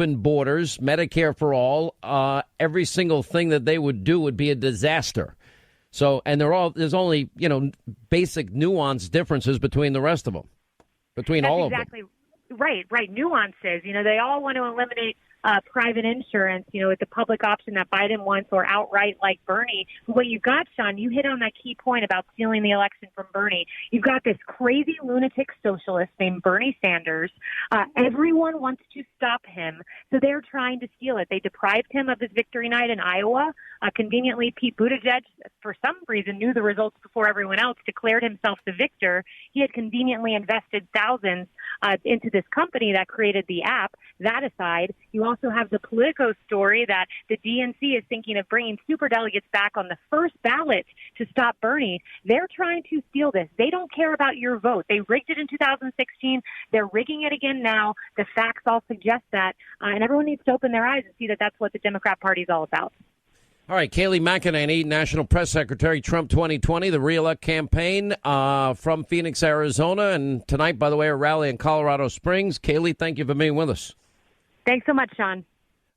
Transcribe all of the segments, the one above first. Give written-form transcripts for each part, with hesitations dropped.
open borders, Medicare for all, every single thing that they would do would be a disaster. So, and there's only, basic nuance differences between the rest of them, between all of them. That's exactly right. Nuances. They all want to eliminate private insurance, with the public option that Biden wants, or outright like Bernie. What you've got, Sean, you hit on that key point about stealing the election from Bernie. You've got this crazy lunatic socialist named Bernie Sanders. Everyone wants to stop him, so they're trying to steal it. They deprived him of his victory night in Iowa. Conveniently, Pete Buttigieg, for some reason, knew the results before everyone else, declared himself the victor. He had conveniently invested thousands into this company that created the app. That aside, you also have the Politico story that the DNC is thinking of bringing superdelegates back on the first ballot to stop Bernie. They're trying to steal this. They don't care about your vote. They rigged it in 2016. They're rigging it again now. The facts all suggest that. And everyone needs to open their eyes and see that that's what the Democrat Party is all about. All right, Kayleigh McEnany, National Press Secretary, Trump 2020, the re-elect campaign from Phoenix, Arizona. And tonight, by the way, a rally in Colorado Springs. Kayleigh, thank you for being with us. Thanks so much, Sean.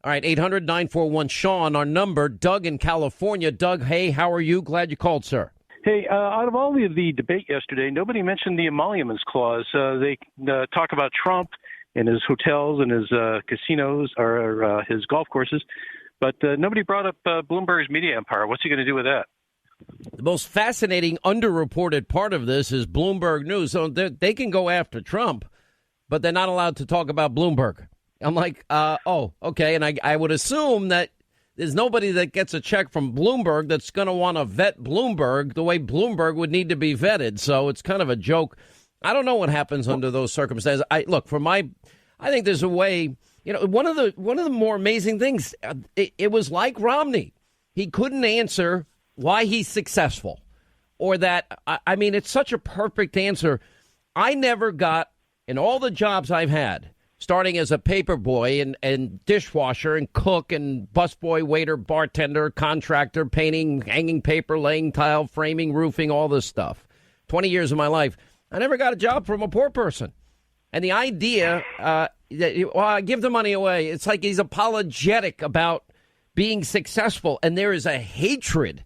All right, 800-941-SEAN, our number. Doug in California. Doug, hey, how are you? Glad you called, sir. Hey, out of all of the debate yesterday, nobody mentioned the emoluments clause. They talk about Trump and his hotels and his casinos or his golf courses, but nobody brought up Bloomberg's media empire. What's he going to do with that? The most fascinating, underreported part of this is Bloomberg News. So they can go after Trump, but they're not allowed to talk about Bloomberg. I'm like, oh, okay. And I would assume that there's nobody that gets a check from Bloomberg that's going to want to vet Bloomberg the way Bloomberg would need to be vetted. So it's kind of a joke. I don't know what happens under those circumstances. I think there's a way. One of the more amazing things, it was like Romney. He couldn't answer why he's successful, or that. I mean, it's such a perfect answer. I never got, in all the jobs I've had, starting as a paper boy and dishwasher and cook and busboy, waiter, bartender, contractor, painting, hanging paper, laying tile, framing, roofing, all this stuff. 20 years of my life, I never got a job from a poor person. And the idea that, I give the money away, it's like he's apologetic about being successful. And there is a hatred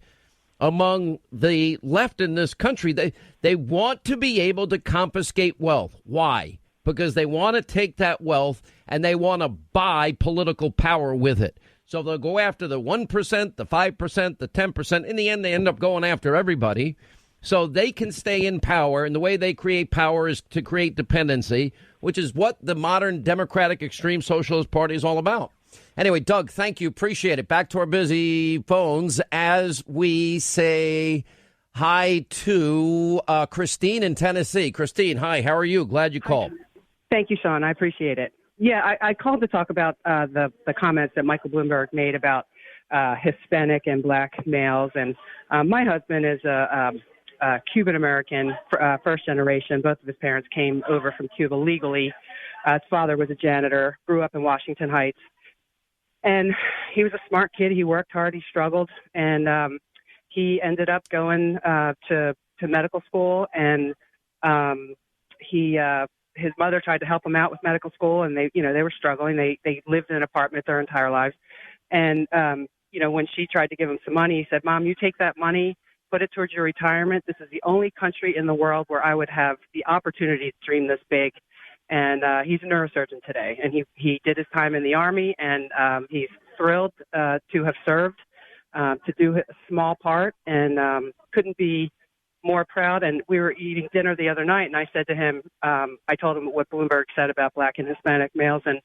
among the left in this country. They want to be able to confiscate wealth. Why? Because they want to take that wealth and they want to buy political power with it. So they'll go after the 1%, the 5%, the 10%. In the end, they end up going after everybody so they can stay in power. And the way they create power is to create dependency, which is what the modern Democratic Extreme Socialist Party is all about. Anyway, Doug, thank you. Appreciate it. Back to our busy phones as we say hi to Christine in Tennessee. Christine, hi. How are you? Glad you called. Thank you, Sean. I appreciate it. Yeah, I called to talk about the comments that Michael Bloomberg made about Hispanic and black males. And my husband is a Cuban-American, first generation. Both of his parents came over from Cuba legally. His father was a janitor, grew up in Washington Heights. And he was a smart kid. He worked hard. He struggled. And he ended up going to medical school. And his mother tried to help him out with medical school, and they were struggling. They lived in an apartment their entire lives. And, when she tried to give him some money, he said, "Mom, you take that money, put it towards your retirement. This is the only country in the world where I would have the opportunity to dream this big." And he's a neurosurgeon today, and he did his time in the Army, and he's thrilled to have served, to do a small part, and couldn't be more proud. And we were eating dinner the other night, and I said to him, I told him what Bloomberg said about black and Hispanic males, and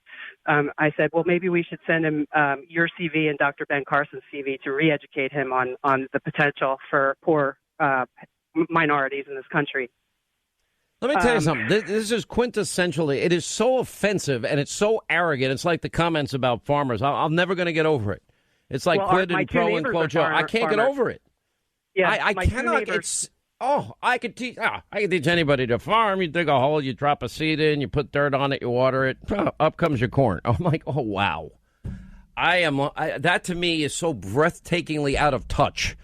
I said, well, maybe we should send him your CV and Dr. Ben Carson's CV to re-educate him on the potential for poor minorities in this country. Let me tell you something. This is quintessentially, it is so offensive and it's so arrogant. It's like the comments about farmers. I'm never going to get over it. It's like quid and pro and quo Joe. I can't get over it. Yeah, I cannot. I could teach anybody to farm. You dig a hole, you drop a seed in, you put dirt on it, you water it, up comes your corn. I'm like, oh wow. That to me is so breathtakingly out of touch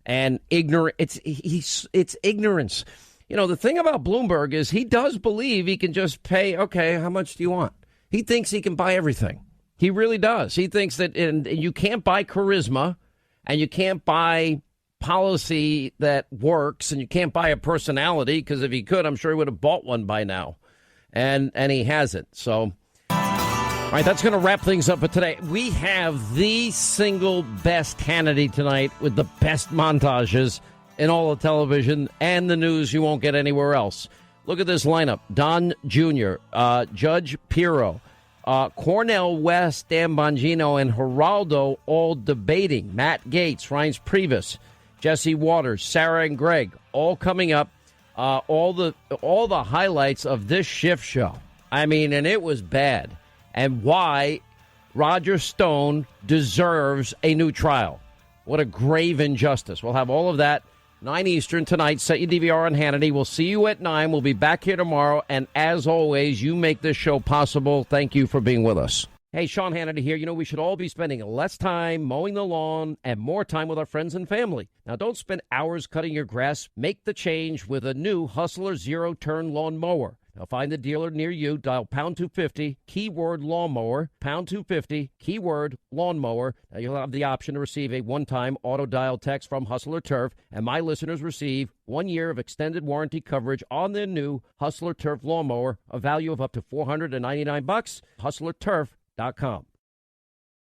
and ignorant. It's ignorance. The thing about Bloomberg is he does believe he can just pay. Okay, how much do you want? He thinks he can buy everything. He really does. He thinks that and you can't buy charisma and you can't buy policy that works and you can't buy a personality, because if he could, I'm sure he would have bought one by now. And he hasn't. So, all right, that's going to wrap things up for today. We have the single best Hannity tonight with the best montages in all of television and the news you won't get anywhere else. Look at this lineup. Don Jr., Judge Pirro, Cornel West, Dan Bongino, and Geraldo all debating. Matt Gaetz, Reince Priebus, Jesse Waters, Sarah and Greg, all coming up. All the highlights of this shift show. I mean, and it was bad. And why Roger Stone deserves a new trial. What a grave injustice. We'll have all of that 9 Eastern tonight. Set your DVR on Hannity. We'll see you at 9. We'll be back here tomorrow. And as always, you make this show possible. Thank you for being with us. Hey, Sean Hannity here. You know, we should all be spending less time mowing the lawn and more time with our friends and family. Now, don't spend hours cutting your grass. Make the change with a new Hustler zero-turn lawn mower. Now, find the dealer near you. Dial pound 250, keyword lawnmower, pound 250, keyword lawnmower. Now, you'll have the option to receive a one-time auto-dial text from Hustler Turf, and my listeners receive 1 year of extended warranty coverage on their new Hustler Turf lawnmower, a value of up to $499. HustlerTurf.com.